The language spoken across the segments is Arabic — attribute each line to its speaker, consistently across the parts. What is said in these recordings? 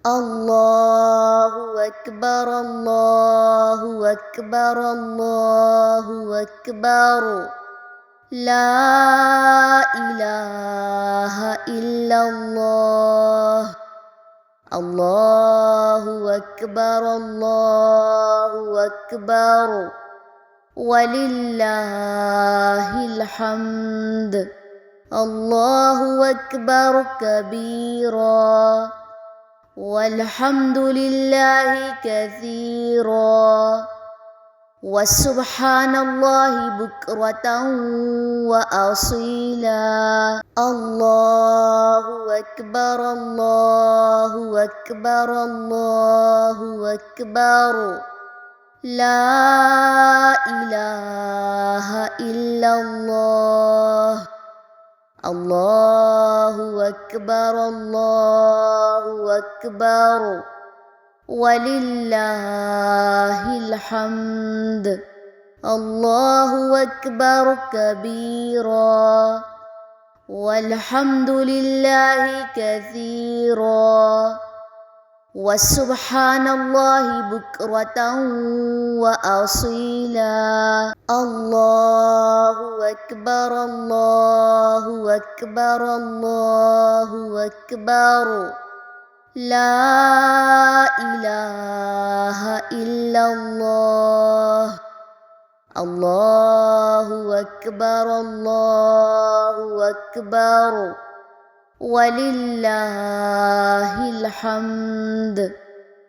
Speaker 1: الله أكبر الله أكبر الله أكبر لا إله إلا الله الله أكبر الله أكبر ولله الحمد الله أكبر كبيرا والحمد لله كثيرا وسبحان الله بكرة وأصيلا الله أكبر الله أكبر الله أكبر لا إله إلا الله الله أكبر الله أكبر ولله الحمد الله أكبر كبيرا والحمد لله كثيرا وسبحان الله بكرة وأصيلا الله أكبر الله أكبر الله أكبر لا إله إلا الله الله أكبر الله أكبر ولله الحمد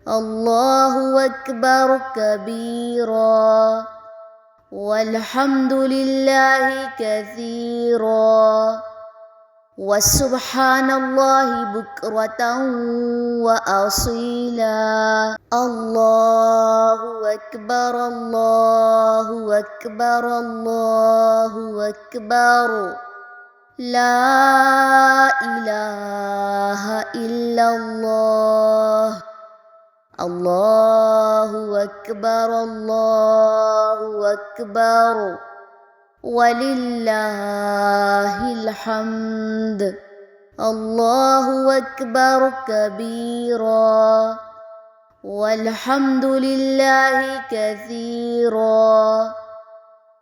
Speaker 1: الله أكبر كبيرا والحمد لله كثيرا وسبحان الله بكرة وأصيلا الله أكبر الله أكبر الله أكبر لا إله إلا الله الله أكبر الله أكبر ولله الحمد الله أكبر كبيرا والحمد لله كثيرا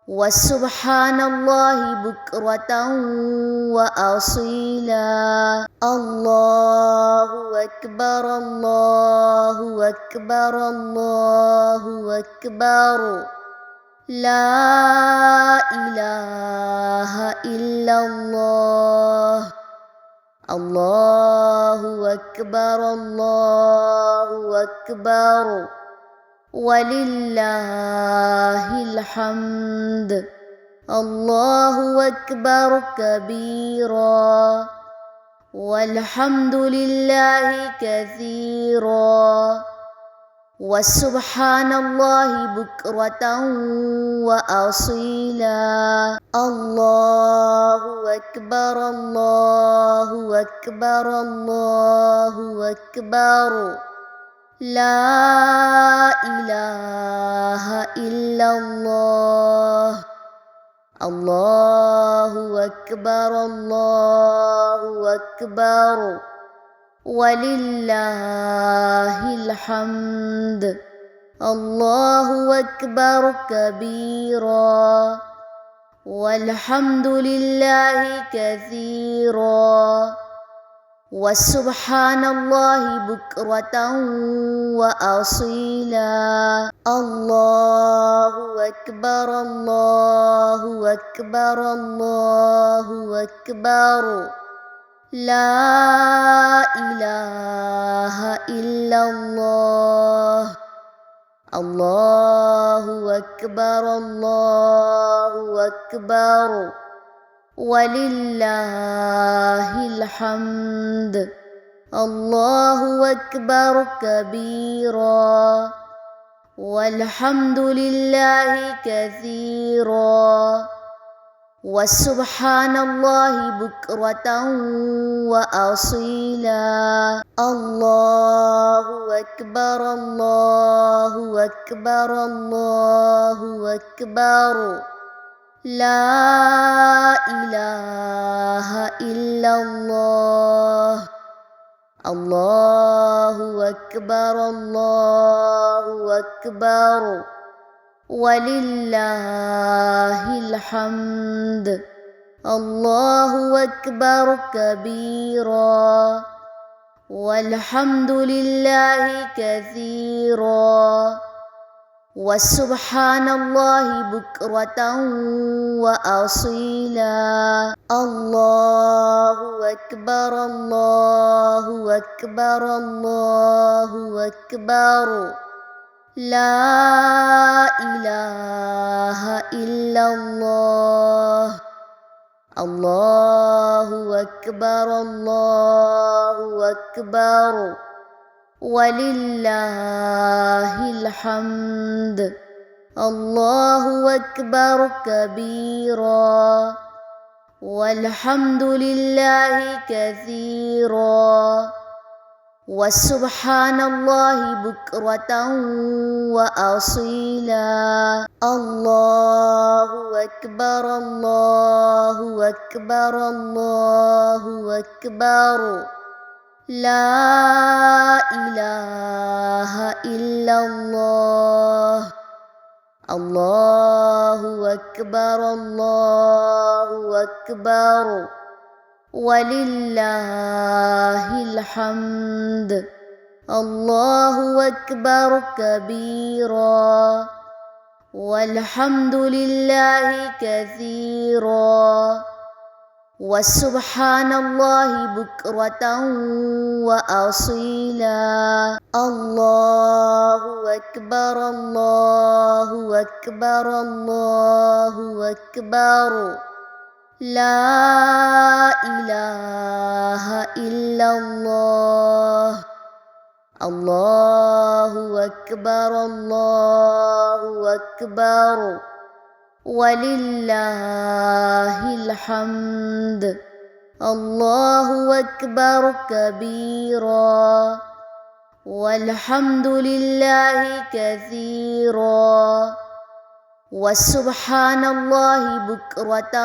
Speaker 1: وسبحان الله بكرة وأصيلا الله أكبر الله أكبر الله أكبر لا إله إلا الله الله أكبر الله أكبر ولله الحمد الله أكبر كبيرا والحمد لله كثيرا وسبحان الله بكرة وأصيلا الله أكبر الله أكبر الله أكبر لا إله إلا الله الله أكبر الله أكبر ولله الحمد الله أكبر كبيرا والحمد لله كثيرا وسبحان الله بكرة وأصيلا الله أكبر الله أكبر الله أكبر لا إله إلا الله الله أكبر الله أكبر ولله الحمد الله أكبر كبيرا والحمد لله كثيرا وسبحان الله بكرة وأصيلا الله أكبر الله أكبر الله أكبر لا إله إلا الله الله أكبر الله أكبر ولله الحمد الله أكبر كبيرا والحمد لله كثيرا وسبحان الله بكرة وأصيلا الله أكبر الله أكبر الله أكبر لا إله إلا الله الله أكبر الله أكبر ولله الحمد الله أكبر كبيرا والحمد لله كثيرا وسبحان الله بكرة وأصيلا الله أكبر الله أكبر الله أكبر لا إله إلا الله الله أكبر الله أكبر ولله الحمد الله أكبر كبيرا والحمد لله كثيرا وسبحان الله بكرة وأصيلا الله أكبر الله أكبر الله أكبر لا إله إلا الله الله أكبر الله أكبر ولله الحمد الله أكبر كبيرا والحمد لله كثيرا وسبحان الله بكرة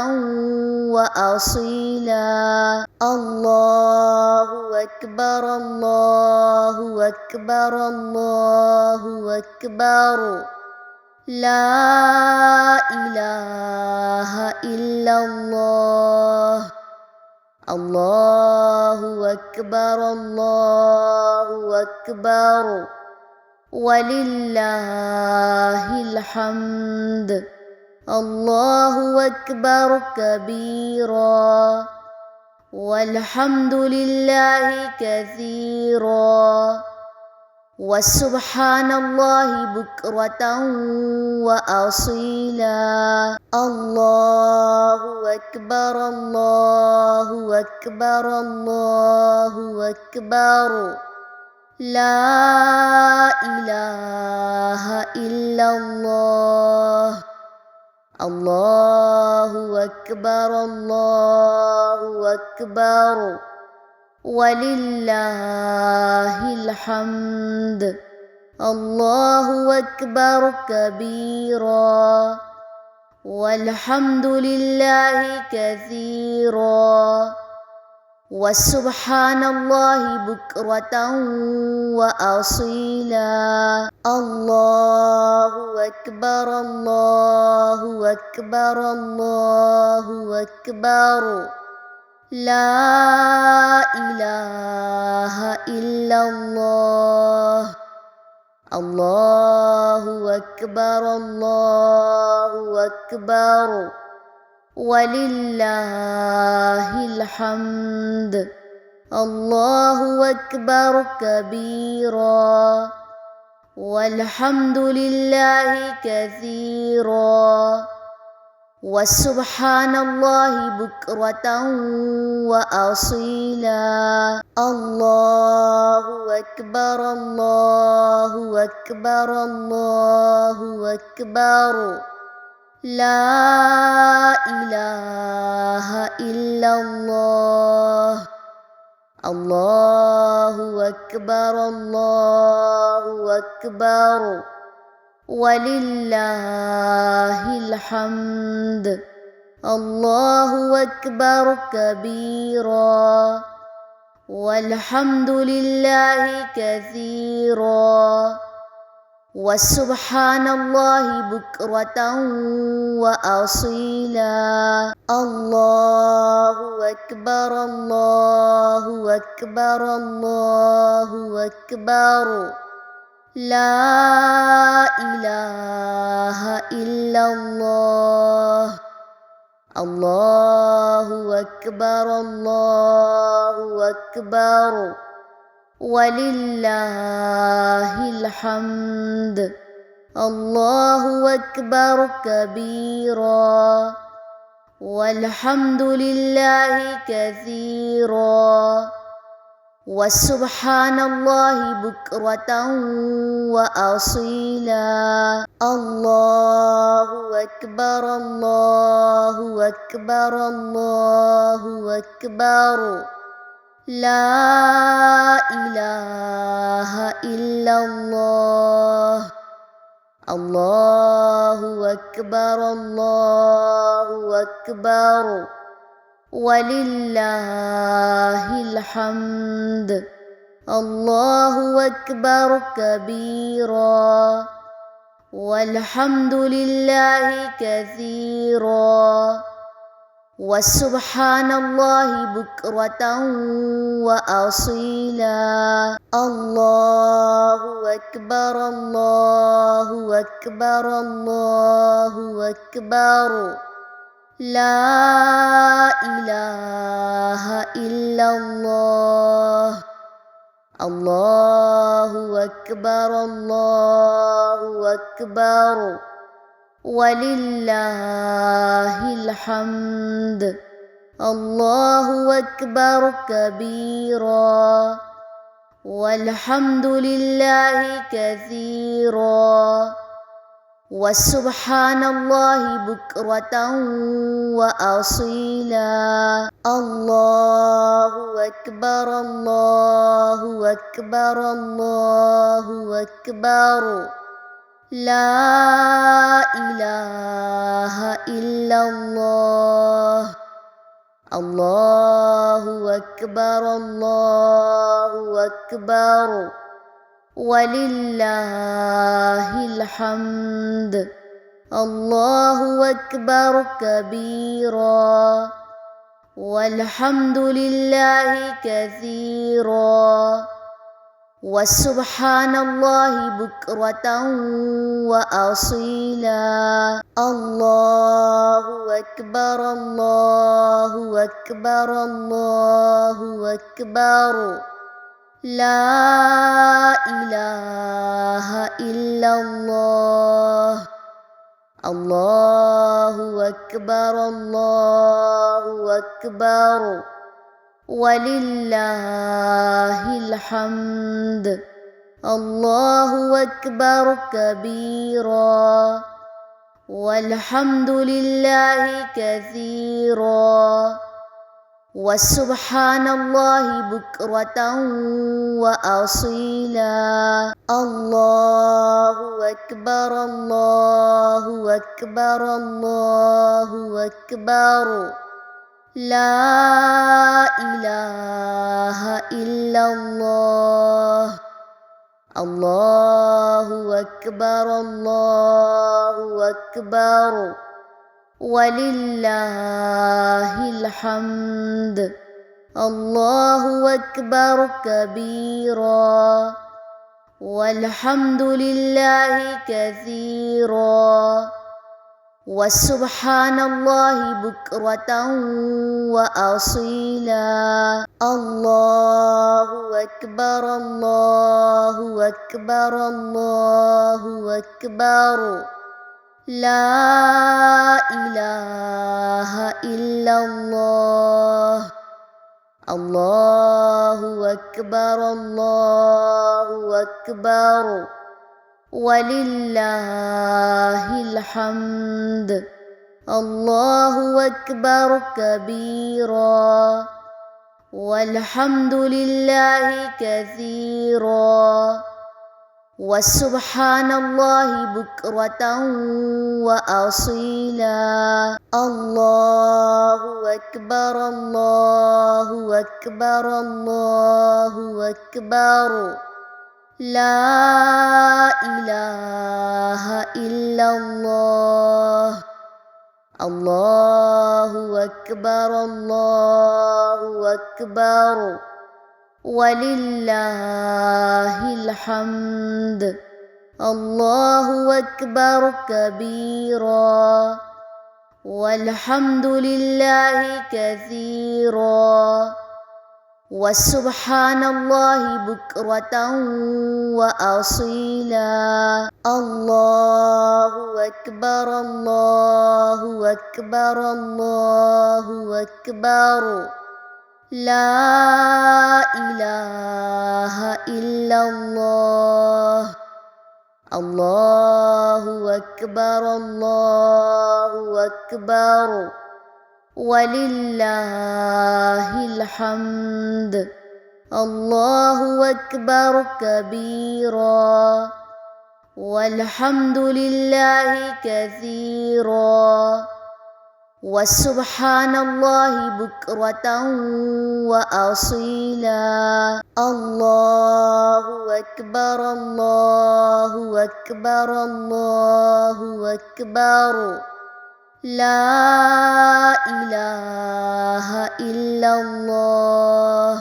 Speaker 1: وأصيلا الله أكبر الله أكبر الله أكبر لا إله إلا الله الله أكبر الله أكبر ولله الحمد الله أكبر كبيرا والحمد لله كثيرا وسبحان الله بكرة وأصيلا الله أكبر الله أكبر الله أكبر لا إله إلا الله الله أكبر الله أكبر ولله الحمد الله أكبر كبيرا والحمد لله كثيرا وسبحان الله بكرة وأصيلا الله أكبر الله أكبر الله أكبر لا إله إلا الله الله أكبر الله أكبر ولله الحمد الله أكبر كبيرا والحمد لله كثيرا وسبحان الله بكرة وأصيلا الله أكبر الله أكبر الله أكبر لا إله إلا الله الله أكبر الله أكبر ولله الحمد الله أكبر كبيرا والحمد لله كثيرا وسبحان الله بكرة وأصيلا الله أكبر الله أكبر الله أكبر لا إله إلا الله الله أكبر الله أكبر ولله الحمد الله أكبر كبيرا والحمد لله كثيرا وسبحان الله بكرة وأصيلا الله أكبر الله أكبر الله أكبر لا إله إلا الله الله أكبر الله أكبر ولله الحمد الله أكبر كبيرا والحمد لله كثيرا وسبحان الله بكرة وأصيلا الله أكبر الله أكبر الله أكبر لا إله إلا الله الله أكبر الله أكبر ولله الحمد الله أكبر كبيرا والحمد لله كثيرا وسبحان الله بكرة وأصيلا الله أكبر الله أكبر الله أكبر لا إله إلا الله الله أكبر الله أكبر ولله الحمد الله أكبر كبيرا والحمد لله كثيرا وسبحان الله بكرة وأصيلا الله أكبر الله أكبر الله أكبر لا إله إلا الله الله أكبر الله أكبر ولله الحمد الله أكبر كبيرا والحمد لله كثيرا وسبحان الله بكرة وأصيلا الله أكبر الله أكبر الله أكبر لا إله إلا الله الله أكبر الله أكبر ولله الحمد الله أكبر كبيرا والحمد لله كثيرا وسبحان الله بكرة وأصيلا الله أكبر الله أكبر الله أكبر لا إله إلا الله الله أكبر الله أكبر ولله الحمد الله أكبر كبيرا والحمد لله كثيرا وسبحان الله بكرة وأصيلا. الله أكبر الله أكبر الله أكبر، لا إله إلا الله. الله أكبر الله أكبر، ولله الحمد. الله أكبر كبيرا، والحمد لله كثيرا، وسبحان الله بكرة وأصيلا. الله أكبر الله أكبر الله أكبر، لا إله إلا الله. الله أكبر الله أكبر، ولله الحمد. الله أكبر كبيرا، والحمد لله كثيرا، وسبحان الله بكرة وأصيلا. الله أكبر الله أكبر الله أكبر، لا إله إلا الله.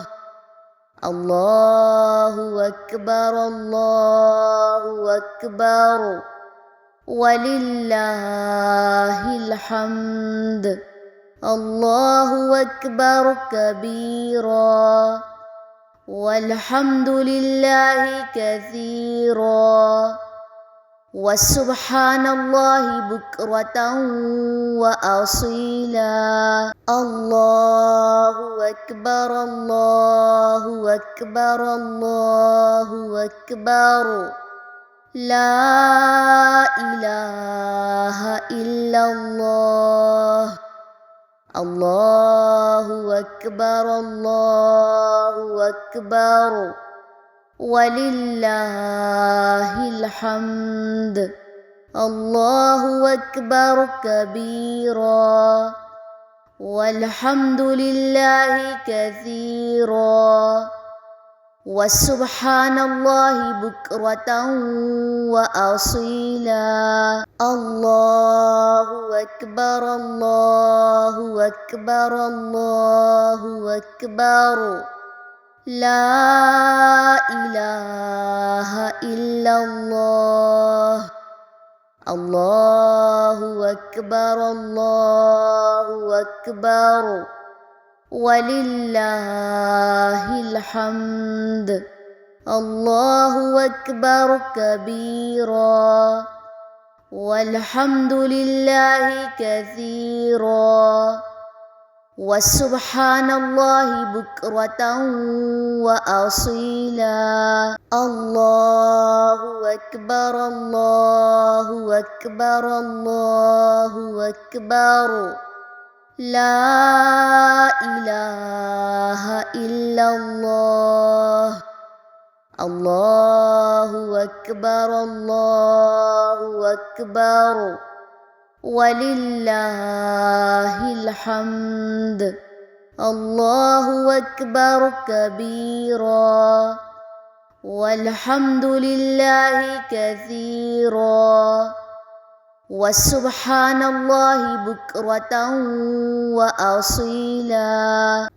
Speaker 1: الله أكبر الله أكبر، ولله الحمد. الله أكبر كبيرا، والحمد لله كثيرا، وسبحان الله بكرة وأصيلا. الله أكبر الله أكبر الله أكبر، لا إله إلا الله. الله أكبر الله أكبر، ولله الحمد. الله أكبر كبيرا، والحمد لله كثيرا، وسبحان الله بكرة وأصيلا. الله أكبر الله أكبر الله أكبر، لا إله إلا الله. الله أكبر الله أكبر، ولله الحمد. الله أكبر كبيرا، والحمد لله كثيرا، وسبحان الله بكرة وأصيلا. الله أكبر الله أكبر الله أكبر، لا إله إلا الله. الله أكبر الله أكبر، ولله الحمد. الله أكبر كبيرا، والحمد لله كثيرا، وسبحان الله بكرة وأصيلا.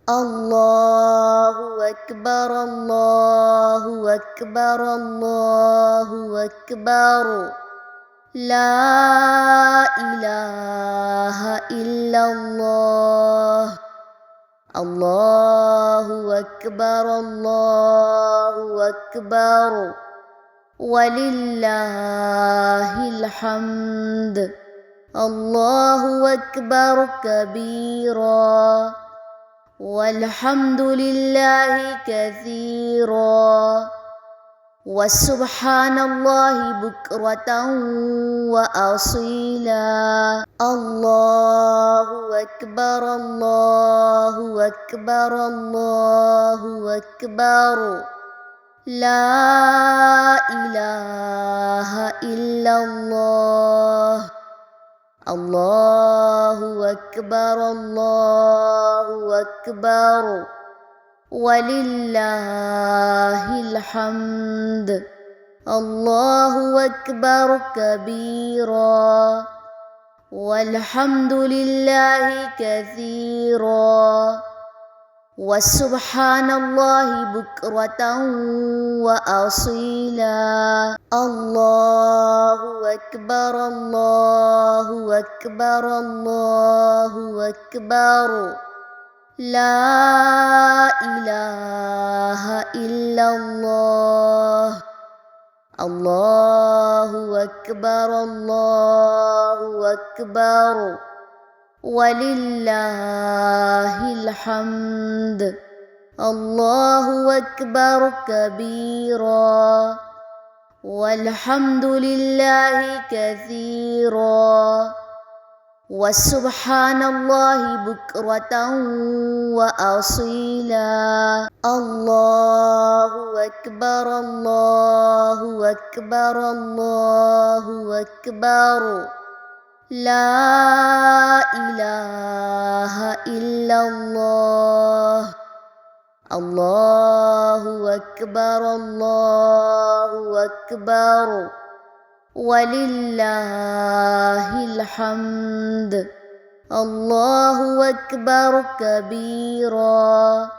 Speaker 1: الله أكبر الله أكبر الله أكبر، لا إله إلا الله. الله أكبر الله أكبر، ولله الحمد. الله أكبر كبيرا، والحمد لله كثيرا، وسبحان الله بكرة وأصيلا. الله أكبر الله أكبر الله أكبر، لا إله الله أكبر الله أكبر ولله الحمد الله أكبر كبيرا والحمد لله كثيرا وسبحان الله بكرة وأصيلا الله أكبر الله أكبر الله أكبر لا إله إلا الله الله أكبر الله أكبر ولله الحمد الله أكبر كبيرا والحمد لله كثيرا وسبحان الله بكرة وأصيلا الله أكبر الله أكبر الله أكبر لا إله إلا الله الله أكبر الله أكبر ولله الحمد الله أكبر كبيرا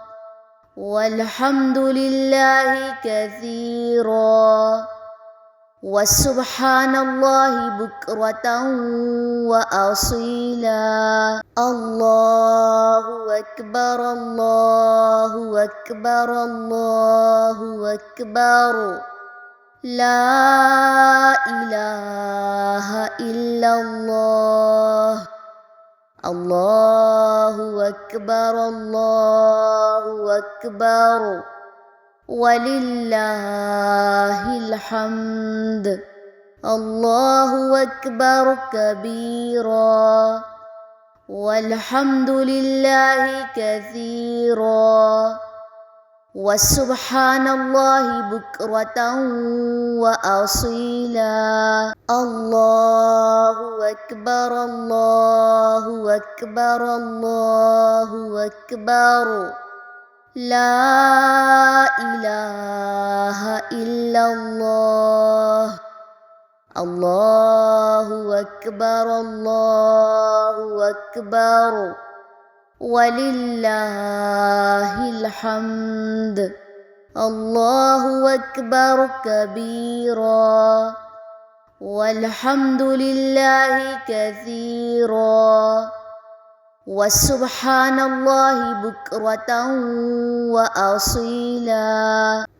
Speaker 1: والحمد لله كثيرا وسبحان الله بكرة وأصيلا الله أكبر الله أكبر الله أكبر لا إله إلا الله الله أكبر الله أكبر ولله الحمد الله أكبر كبيرا والحمد لله كثيرا وسبحان الله بكرة وأصيلا الله أكبر الله أكبر الله أكبر لا إله إلا الله الله أكبر الله أكبر ولله الحمد الله أكبر كبيرا والحمد لله كثيرا وسبحان الله بكرة وأصيلا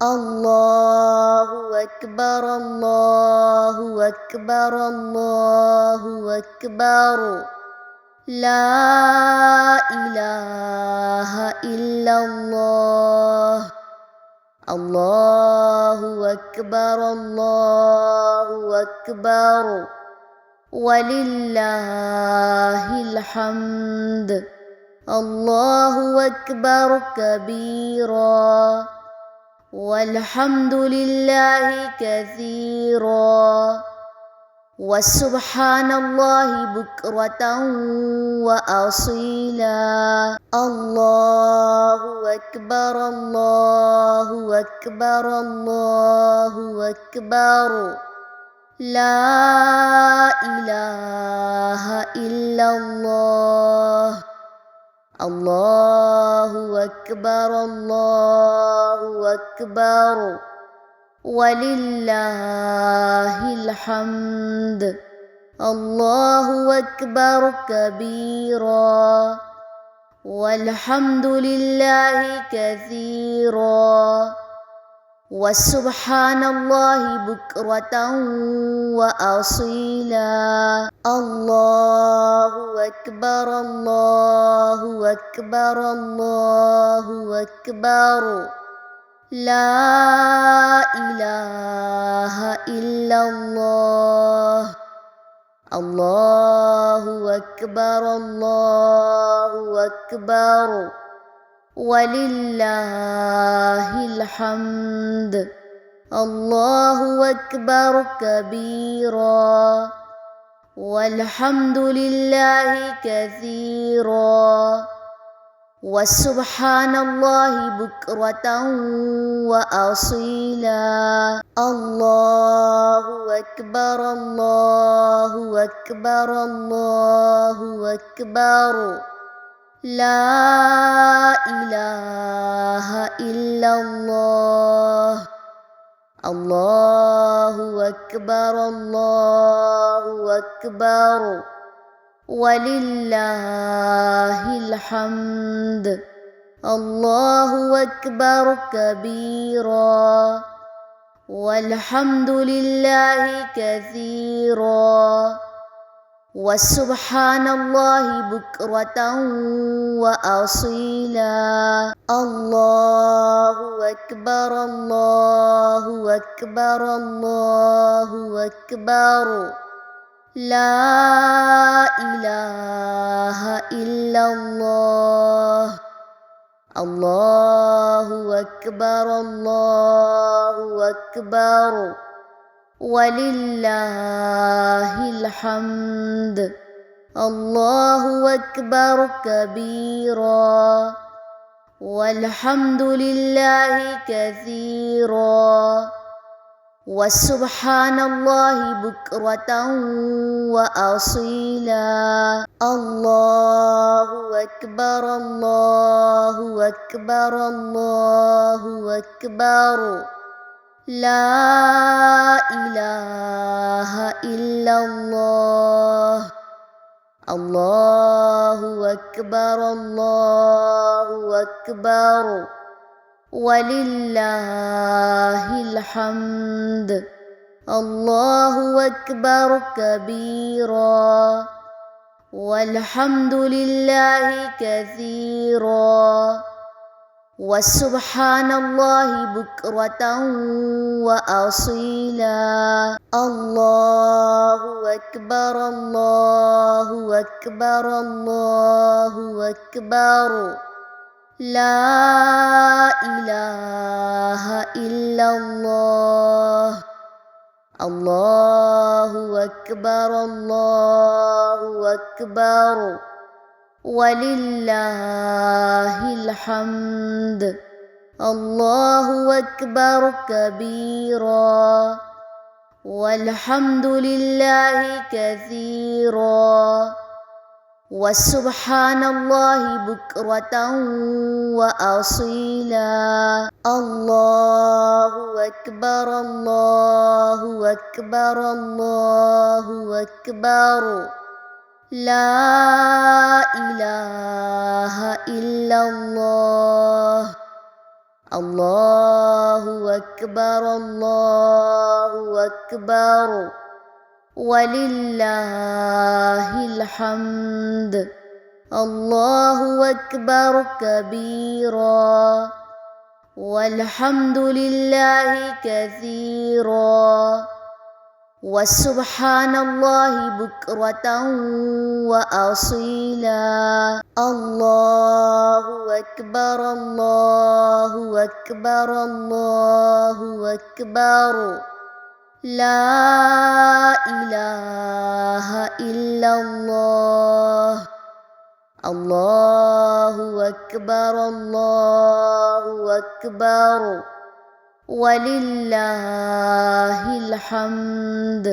Speaker 1: الله أكبر الله أكبر الله أكبر لا إله إلا الله الله أكبر الله أكبر ولله الحمد الله أكبر كبيرا والحمد لله كثيرا وسبحان الله بكرة وأصيلا الله أكبر الله أكبر الله أكبر لا إله إلا الله الله أكبر الله أكبر ولله الحمد الله أكبر كبيرا والحمد لله كثيرا وسبحان الله بكرة وأصيلا الله أكبر الله أكبر الله أكبر لا إله إلا الله الله أكبر الله أكبر ولله الحمد الله أكبر كبيرا والحمد لله كثيرا وسبحان الله بكرة وأصيلا. الله أكبر الله أكبر الله أكبر لا إله إلا الله. الله أكبر الله أكبر ولله الحمد. الله أكبر كبيرا والحمد لله كثيرا وسبحان الله بكرة وأصيلا. الله أكبر الله أكبر الله أكبر لا إله إلا الله. الله أكبر الله أكبر ولله الحمد. الله أكبر كبيرا والحمد لله كثيرا وسبحان الله بكرة وأصيلا. الله أكبر الله أكبر الله أكبر لا إله إلا الله. الله أكبر الله أكبر ولله الحمد. الله أكبر كبيرا والحمد لله كثيرا وسبحان الله بكرة وأصيلا. الله أكبر الله أكبر الله أكبر لا إله إلا الله. الله أكبر الله أكبر ولله الحمد. الله أكبر كبيرا والحمد لله كثيرا وسبحان الله بكرة وأصيلا. الله أكبر الله أكبر الله أكبر لا إله إلا الله. الله أكبر الله أكبر ولله الحمد. الله أكبر كبيرا والحمد لله كثيرا وسبحان الله بكرة وأصيلا. الله أكبر الله أكبر الله أكبر لا إله إلا الله. الله أكبر الله أكبر ولله الحمد.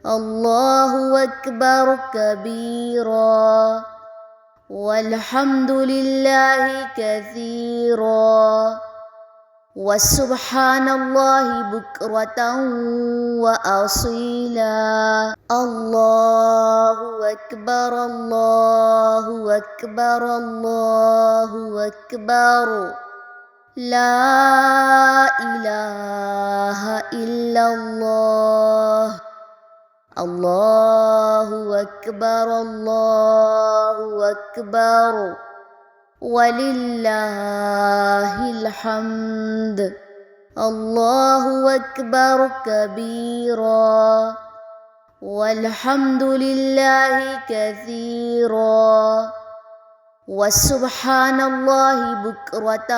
Speaker 1: الله أكبر كبيرا والحمد لله كثيرا وسبحان الله بكرة وأصيلا. الله أكبر الله أكبر الله أكبر لا إله إلا الله. الله أكبر الله أكبر ولله الحمد. الله أكبر كبيرا والحمد لله كثيرا وسبحان الله بكرة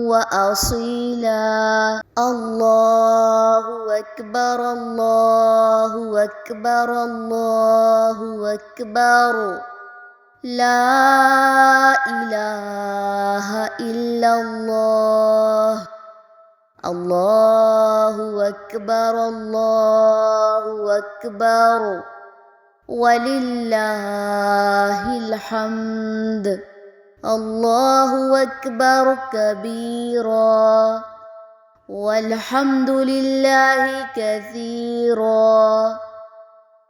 Speaker 1: وأصيلا. الله أكبر الله أكبر الله أكبر لا إله إلا الله الله أكبر الله أكبر ولله الحمد الله أكبر كبيرا والحمد لله كثيرا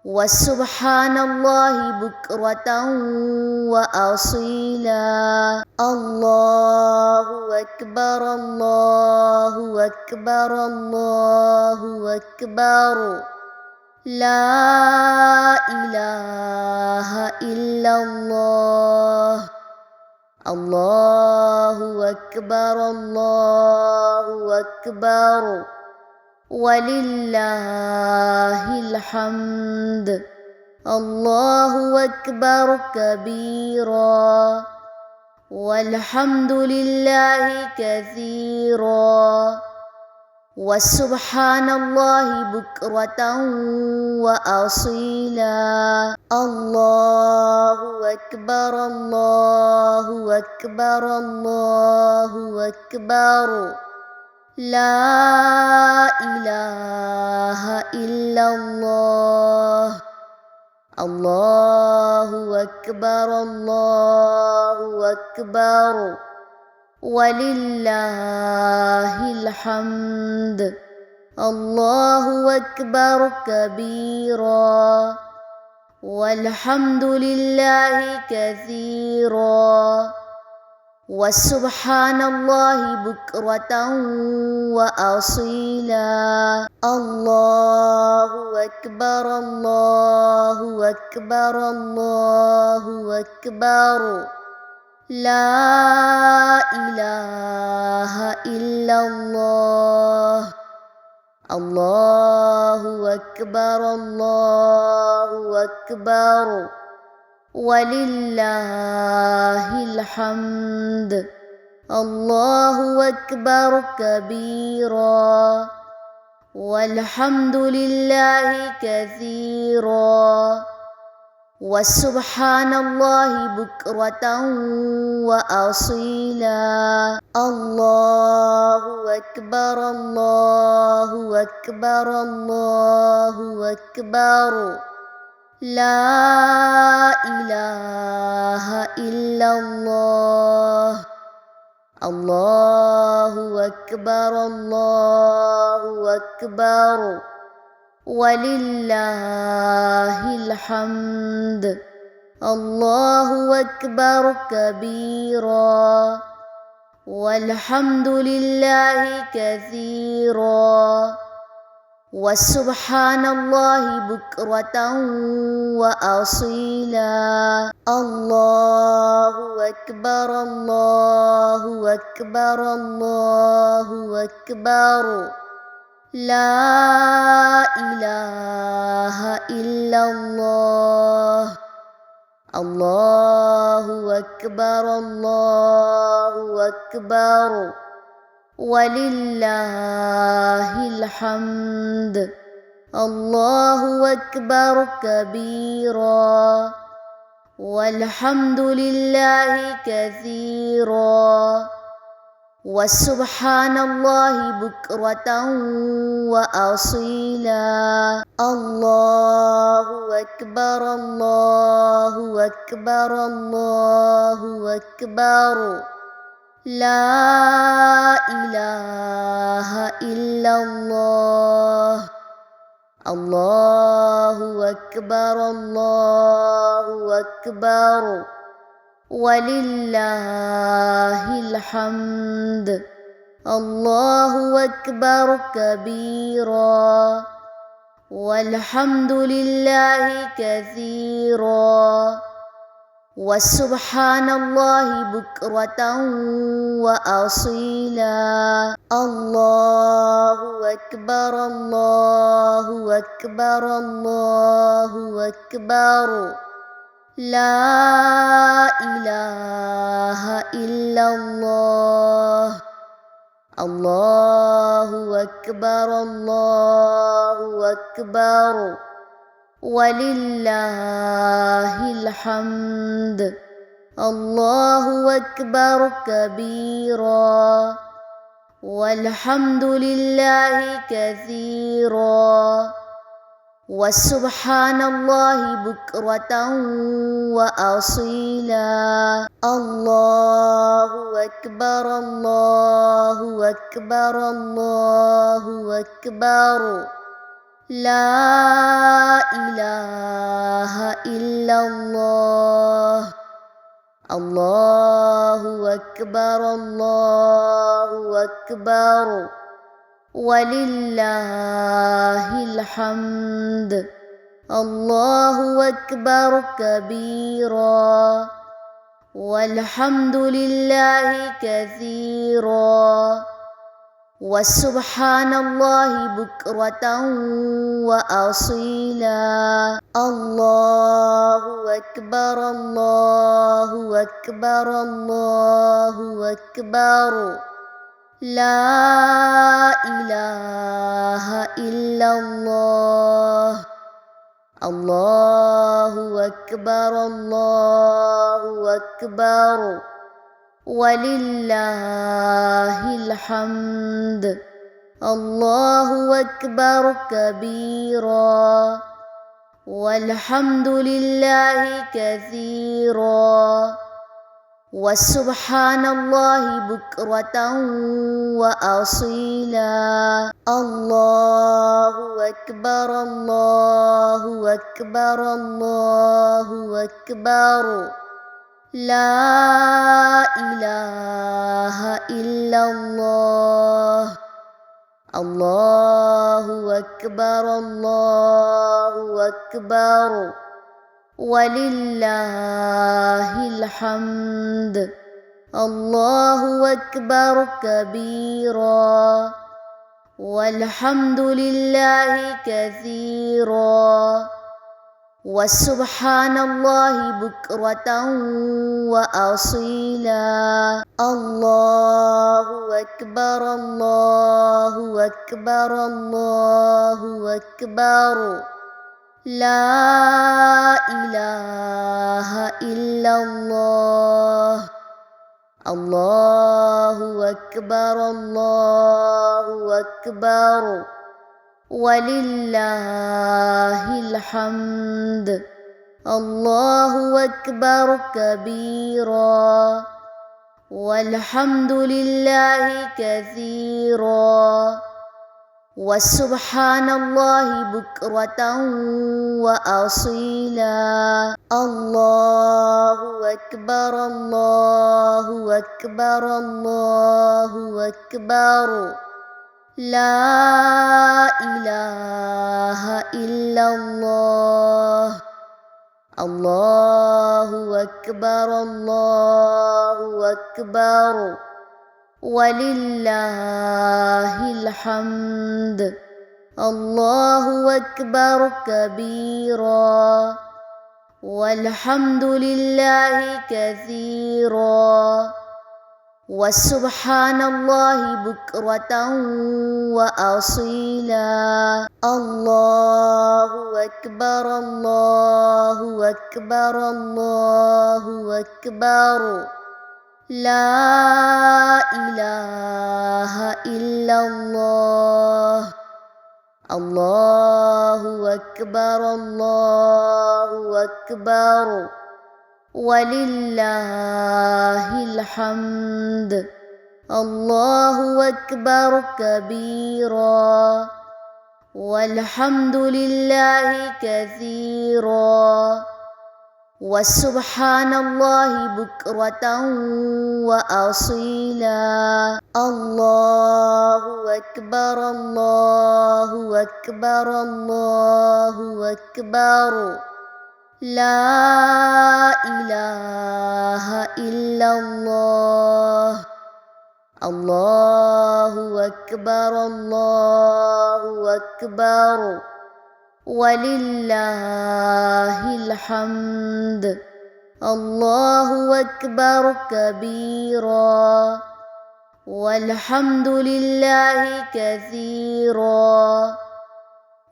Speaker 1: وسبحان الله بكرة وأصيلا الله أكبر الله أكبر الله أكبر لا إله إلا الله الله أكبر الله أكبر ولله الحمد الله أكبر كبيرا والحمد لله كثيرا وسبحان الله بكرة وأصيلا الله أكبر الله أكبر الله أكبر لا إله إلا الله الله أكبر الله أكبر ولله الحمد الله أكبر كبيرا والحمد لله كثيرا وسبحان الله بكرة وأصيلا الله أكبر الله أكبر الله أكبر لا إله إلا الله الله أكبر الله أكبر ولله الحمد الله أكبر كبيرا والحمد لله كثيرا وسبحان الله بكرة وأصيلا الله أكبر الله أكبر الله أكبر لا إله إلا الله الله أكبر الله أكبر ولله الحمد الله أكبر كبيرا والحمد لله كثيرا وسبحان الله بكرة وأصيلا الله أكبر الله أكبر الله أكبر لا إله إلا الله الله أكبر الله أكبر ولله الحمد الله أكبر كبيرا والحمد لله كثيرا وسبحان الله بكرة وأصيلا الله أكبر الله أكبر الله أكبر لا إله إلا الله الله أكبر الله أكبر ولله الحمد الله أكبر كبيرا والحمد لله كثيرا وسبحان الله بكرة وأصيلا الله أكبر الله أكبر الله أكبر لا إله إلا الله الله أكبر الله أكبر ولله الحمد. الله أكبر كبيرا والحمد لله كثيرا وسبحان الله بكرة وأصيلا. الله أكبر الله أكبر الله أكبر لا إله إلا الله. الله أكبر الله أكبر ولله الحمد. الله أكبر كبيرا والحمد لله كثيرا وسبحان الله بكرة وأصيلا. الله أكبر الله أكبر الله أكبر لا إله إلا الله. الله أكبر الله أكبر ولله الحمد. الله أكبر كبيرا والحمد لله كثيرا وسبحان الله بكرة وأصيلا. الله أكبر الله أكبر الله أكبر لا إله إلا الله. الله أكبر الله أكبر ولله الحمد. الله أكبر كبيرا والحمد لله كثيرا وسبحان الله بكرة وأصيلا. الله أكبر الله أكبر الله أكبر لا إله إلا الله. الله أكبر الله أكبر ولله الحمد. الله أكبر كبيرا والحمد لله كثيرا وسبحان الله بكرة وأصيلا. الله أكبر الله أكبر الله أكبر لا إله إلا الله. الله أكبر الله أكبر ولله الحمد. الله أكبر كبيرا والحمد لله كثيرا وسبحان الله بكرة وأصيلا. الله أكبر الله أكبر الله أكبر لا إله إلا الله. الله أكبر الله أكبر ولله الحمد. الله أكبر كبيرا والحمد لله كثيرا وسبحان الله بكرة وأصيلا. الله أكبر الله أكبر الله أكبر لا إله إلا الله. الله أكبر الله أكبر ولله الحمد. الله أكبر كبيرا والحمد لله كثيرا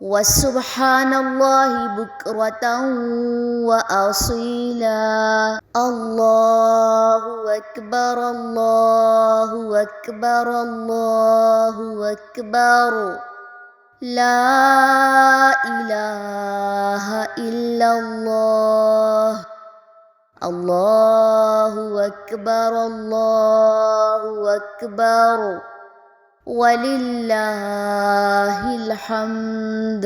Speaker 1: وسبحان الله بكرة وأصيلا. الله أكبر الله أكبر الله أكبر لا إله إلا الله. الله أكبر الله أكبر ولله الحمد.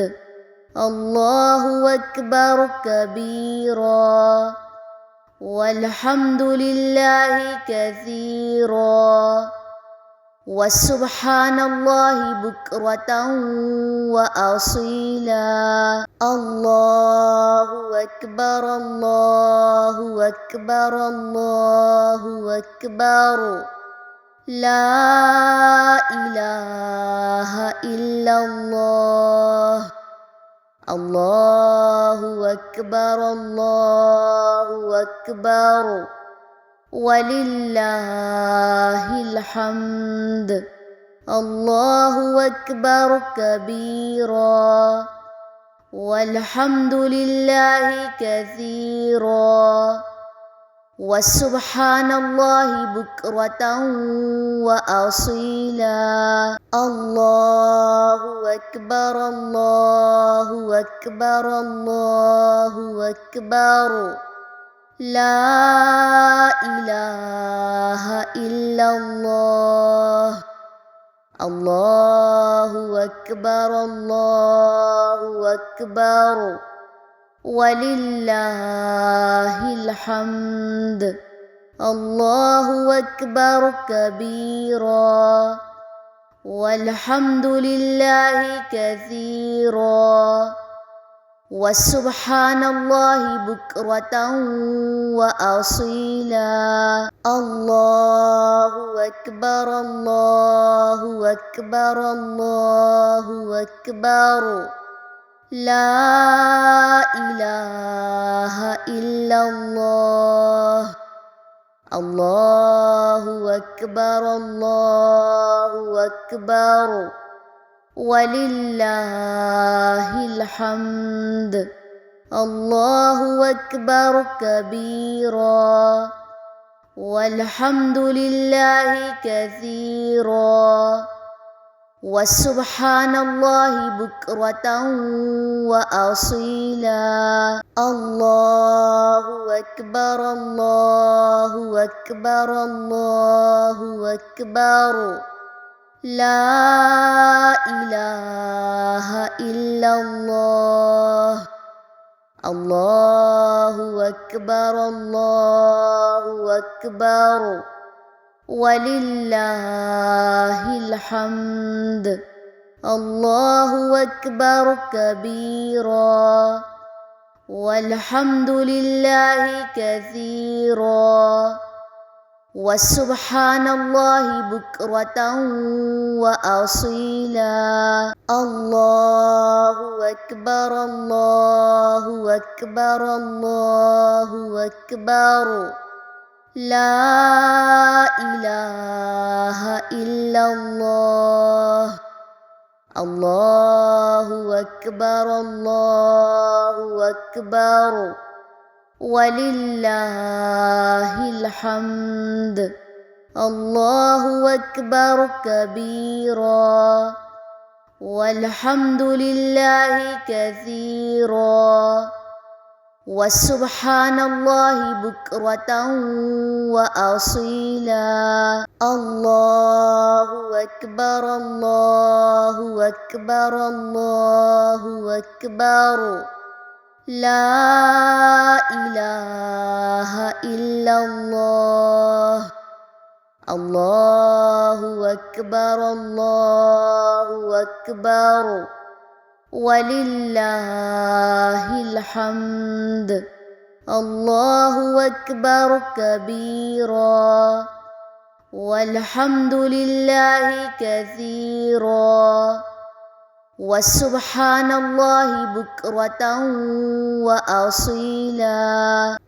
Speaker 1: الله أكبر كبيرا والحمد لله كثيرا وسبحان الله بكرة وأصيلا. الله أكبر الله أكبر الله أكبر لا إله إلا الله. الله أكبر الله أكبر ولله الحمد. الله أكبر كبيرا والحمد لله كثيرا وسبحان الله بكرة وأصيلا. الله أكبر الله أكبر الله أكبر لا إله إلا الله. الله أكبر الله أكبر ولله الحمد. الله أكبر كبيرا والحمد لله كثيرا وسبحان الله بكرة وأصيلا. الله أكبر الله أكبر الله أكبر لا إله إلا الله. الله أكبر الله أكبر ولله الحمد. الله أكبر كبيرا والحمد لله كثيرا وسبحان الله بكرة وأصيلا. الله أكبر الله أكبر الله أكبر لا إله إلا الله. الله أكبر الله أكبر ولله الحمد. الله أكبر كبيرا والحمد لله كثيرا وسبحان الله بكرة وأصيلا. الله أكبر الله أكبر الله أكبر لا إله إلا الله. الله أكبر الله أكبر ولله الحمد. الله أكبر كبيرا والحمد لله كثيرا وسبحان الله بكرة وأصيلا. الله أكبر الله أكبر الله أكبر لا إله إلا الله. الله أكبر الله أكبر ولله الحمد. الله أكبر كبيرا والحمد لله كثيرا وسبحان الله بكرة وأصيلا.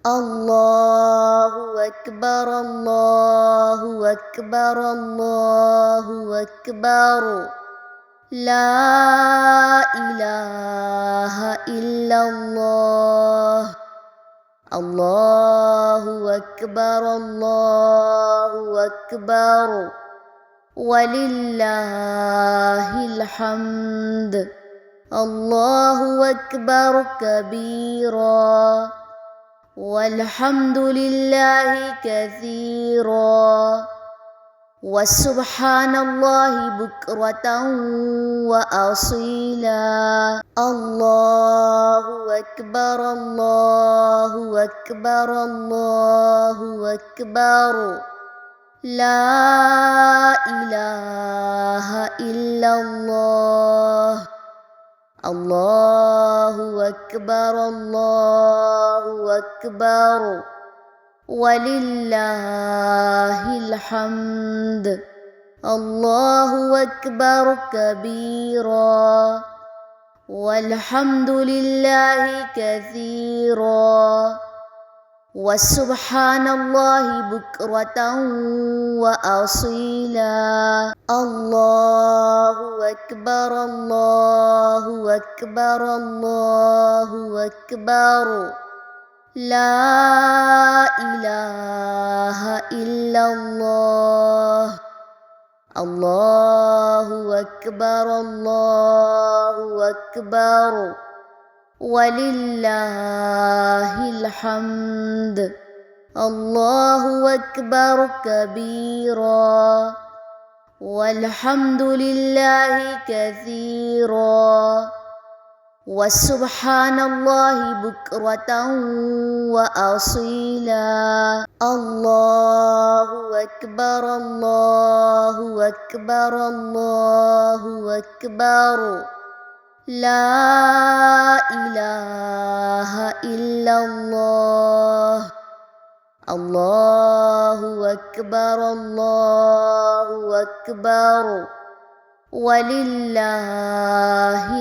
Speaker 1: الله أكبر الله أكبر الله أكبر، لا إله إلا الله. الله أكبر الله أكبر، ولله الحمد. الله أكبر كبيرا، والحمد لله كثيرا، وسبحان الله بكرة وأصيلا. الله أكبر الله أكبر الله أكبر، لا إله إلا الله. الله أكبر الله أكبر، ولله الحمد. الله أكبر كبيرا، والحمد لله كثيرا، وسبحان الله بكرة وأصيلا. الله أكبر الله أكبر الله أكبر، لا إله إلا الله. الله أكبر الله أكبر، ولله الحمد. الله أكبر كبيرا، والحمد لله كثيرا، وسبحان الله بكرة وأصيلا. الله أكبر الله أكبر الله أكبر، لا إله إلا الله. الله أكبر الله أكبر، ولله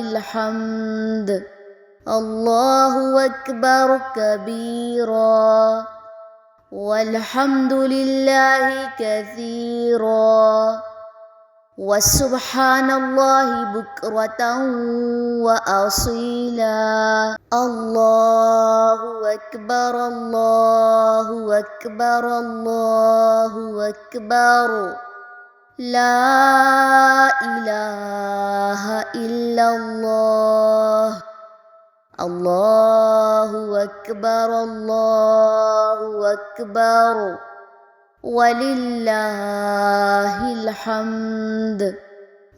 Speaker 1: الحمد. الله أكبر كبيرا، والحمد لله كثيرا، وسبحان الله بكرة وأصيلا. الله أكبر الله أكبر الله أكبر، لا إله إلا الله. الله أكبر الله أكبر، ولله الحمد.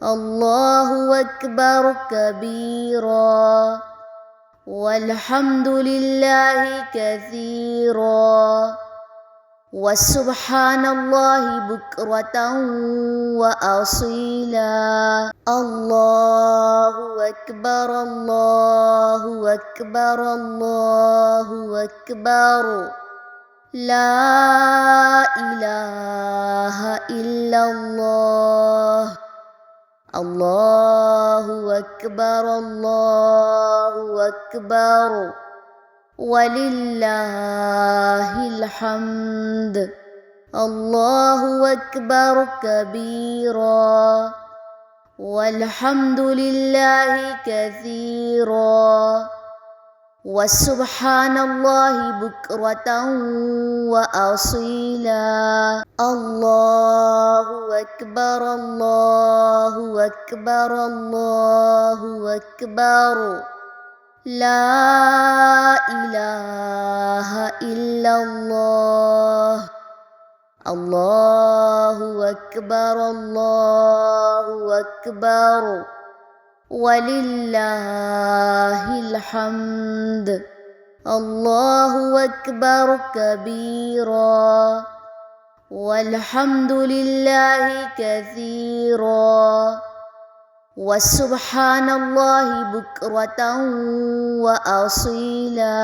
Speaker 1: الله أكبر كبيرا، والحمد لله كثيرا، وسبحان الله بكرة وأصيلا. الله أكبر الله أكبر الله أكبر، لا إله إلا الله. الله أكبر الله أكبر، ولله الحمد. الله أكبر كبيرا، والحمد لله كثيرا، وسبحان الله بكرة وأصيلا. الله أكبر الله أكبر الله أكبر، لا إله إلا الله. الله أكبر الله أكبر، ولله الحمد. الله أكبر كبيرا، والحمد لله كثيرا، وسبحان الله بكرة وأصيلا.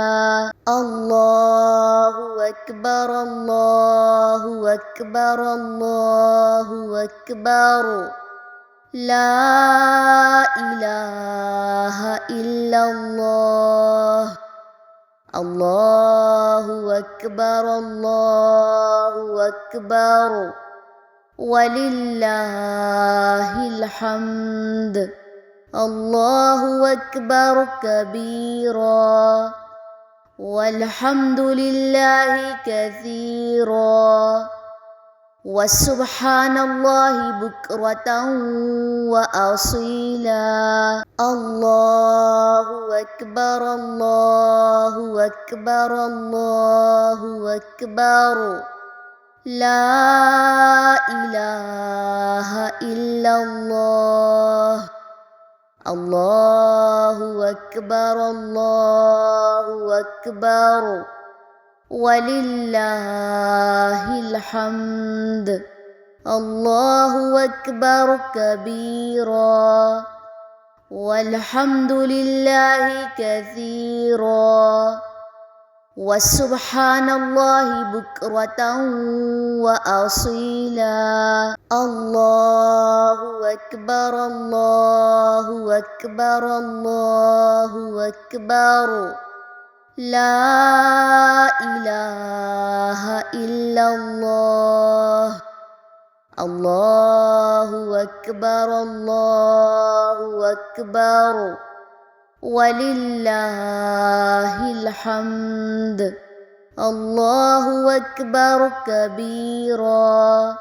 Speaker 1: الله أكبر الله أكبر الله أكبر، لا إله إلا الله. الله أكبر الله أكبر ولله الحمد. الله أكبر كبيرا والحمد لله كثيرا وسبحان الله بكرة وأصيلا. الله أكبر الله أكبر الله أكبر لا إله إلا الله. الله أكبر الله أكبر ولله الحمد. الله أكبر كبيرا والحمد لله كثيرا وسبحان الله بكرة وأصيلا. الله أكبر الله أكبر الله أكبر لا إله إلا الله. الله أكبر الله أكبر ولله الحمد. الله أكبر كبيرا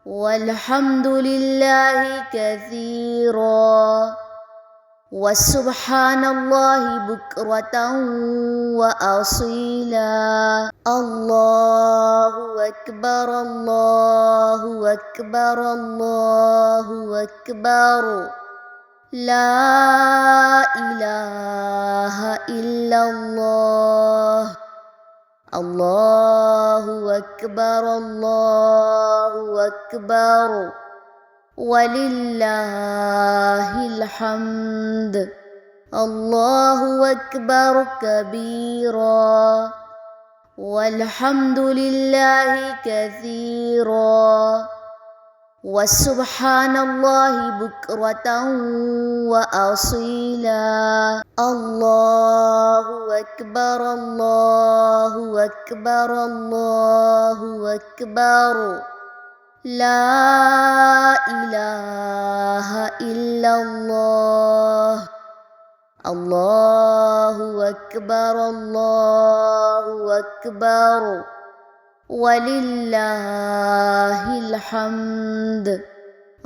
Speaker 1: والحمد لله كثيرا وسبحان الله بكرة وأصيلا. الله أكبر الله أكبر الله أكبر لا إله إلا الله. الله أكبر الله أكبر ولله الحمد. الله أكبر كبيرا والحمد لله كثيرا وسبحان الله بكرة وأصيلا. الله أكبر الله أكبر الله أكبر لا إله إلا الله. الله أكبر الله أكبر ولله الحمد.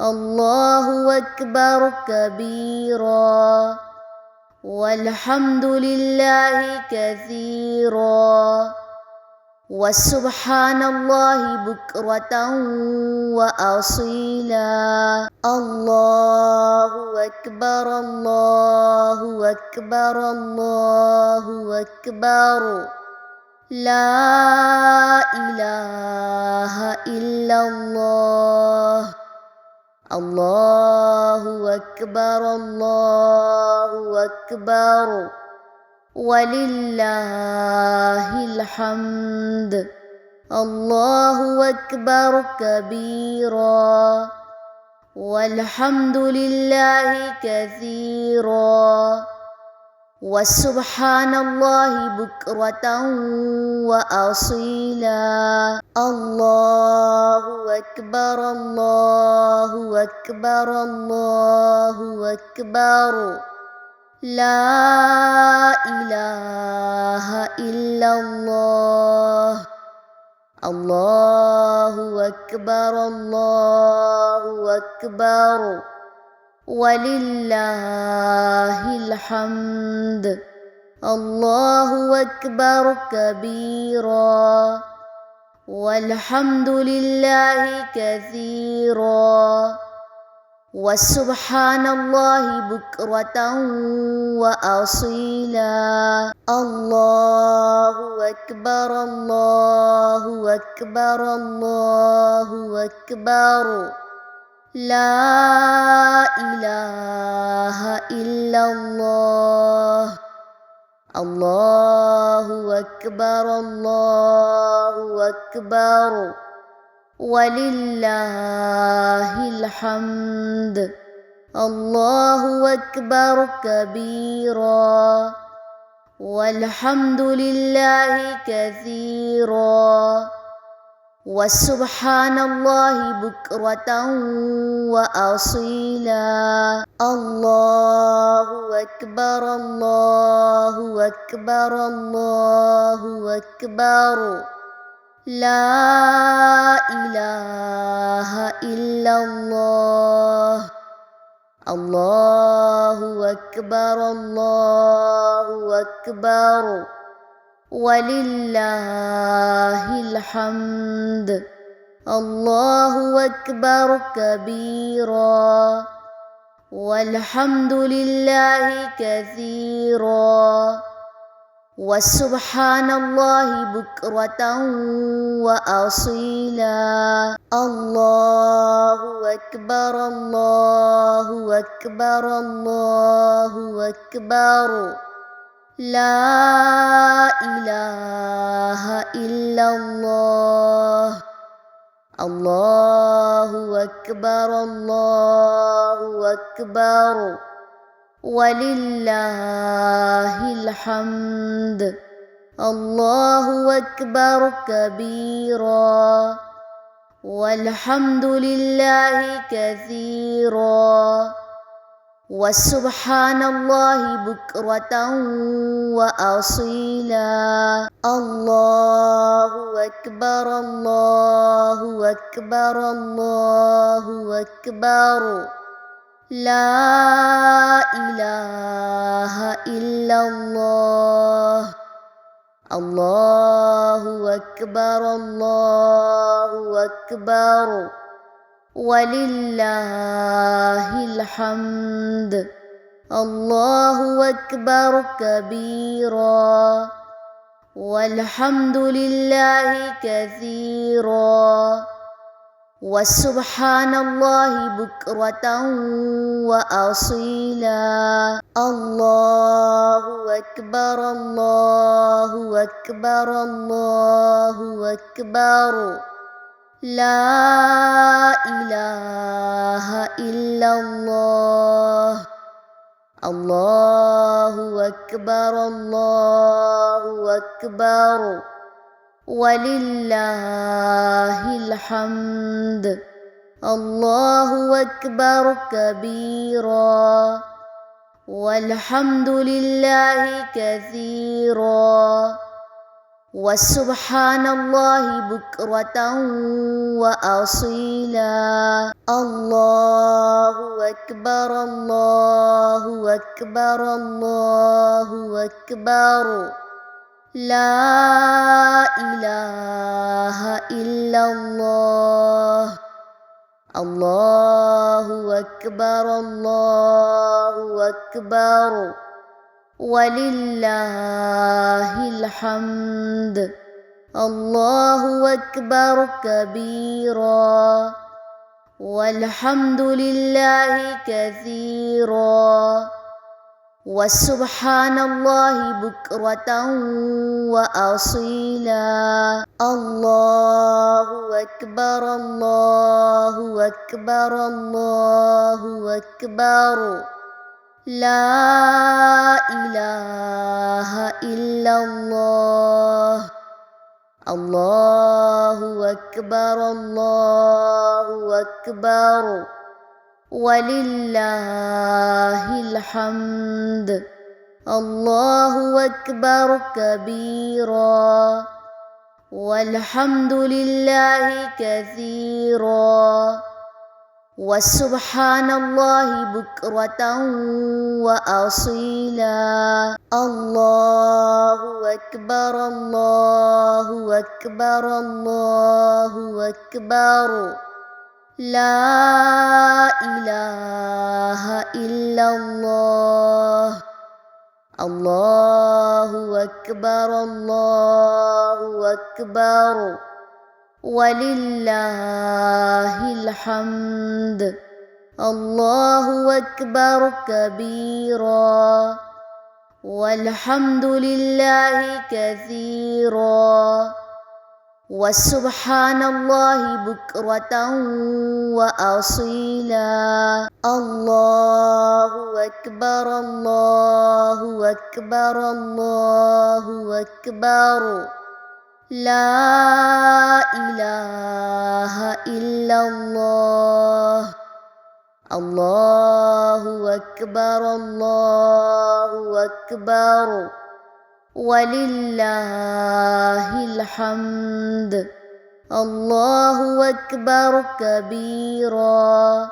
Speaker 1: الله أكبر كبيرا والحمد لله كثيرا وسبحان الله بكرة وأصيلا. الله أكبر الله أكبر الله أكبر لا إله إلا الله. الله أكبر الله أكبر ولله الحمد. الله أكبر كبيرا والحمد لله كثيرا وسبحان الله بكرة وأصيلا. الله أكبر الله أكبر الله أكبر لا إله إلا الله. الله أكبر الله أكبر ولله الحمد. الله أكبر كبيرا والحمد لله كثيرا وسبحان الله بكرة وأصيلا. الله أكبر الله أكبر الله أكبر لا إله إلا الله. الله أكبر الله أكبر ولله الحمد. الله أكبر كبيرا والحمد لله كثيرا وسبحان الله بكرة وأصيلا. الله أكبر الله أكبر الله أكبر لا إله إلا الله. الله أكبر الله أكبر ولله الحمد. الله أكبر كبيرا والحمد لله كثيرا وسبحان الله بكرة وأصيلا. الله أكبر الله أكبر الله أكبر لا إله إلا الله. الله أكبر الله أكبر ولله الحمد. الله أكبر كبيرا والحمد لله كثيرا وسبحان الله بكرة وأصيلا. الله أكبر الله أكبر الله أكبر لا إله إلا الله. الله أكبر الله أكبر ولله الحمد. الله أكبر كبيرا والحمد لله كثيرا وسبحان الله بكرة وأصيلا. الله أكبر الله أكبر الله أكبر لا إله إلا الله. الله أكبر الله أكبر ولله الحمد. الله أكبر كبيرا والحمد لله كثيرا وسبحان الله بكرة وأصيلا. الله أكبر الله أكبر الله أكبر لا إله إلا الله. الله أكبر الله أكبر ولله الحمد. الله أكبر كبيرا والحمد لله كثيرا وسبحان الله بكرة وأصيلا. الله أكبر الله أكبر الله أكبر لا إله إلا الله. الله أكبر الله أكبر ولله الحمد. الله أكبر كبيرا والحمد لله كثيرا وسبحان الله بكرة وأصيلا. الله أكبر الله أكبر الله أكبر لا إله إلا الله. الله أكبر الله أكبر ولله الحمد. الله أكبر كبيرا والحمد لله كثيرا وسبحان الله بكرة وأصيلا. الله أكبر الله أكبر الله أكبر لا إله إلا الله الله أكبر الله أكبر ولله الحمد الله أكبر كبيرا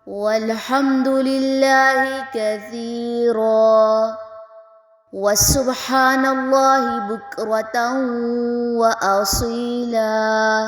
Speaker 1: والحمد لله كثيرا وسبحان الله بكرة وأصيلا.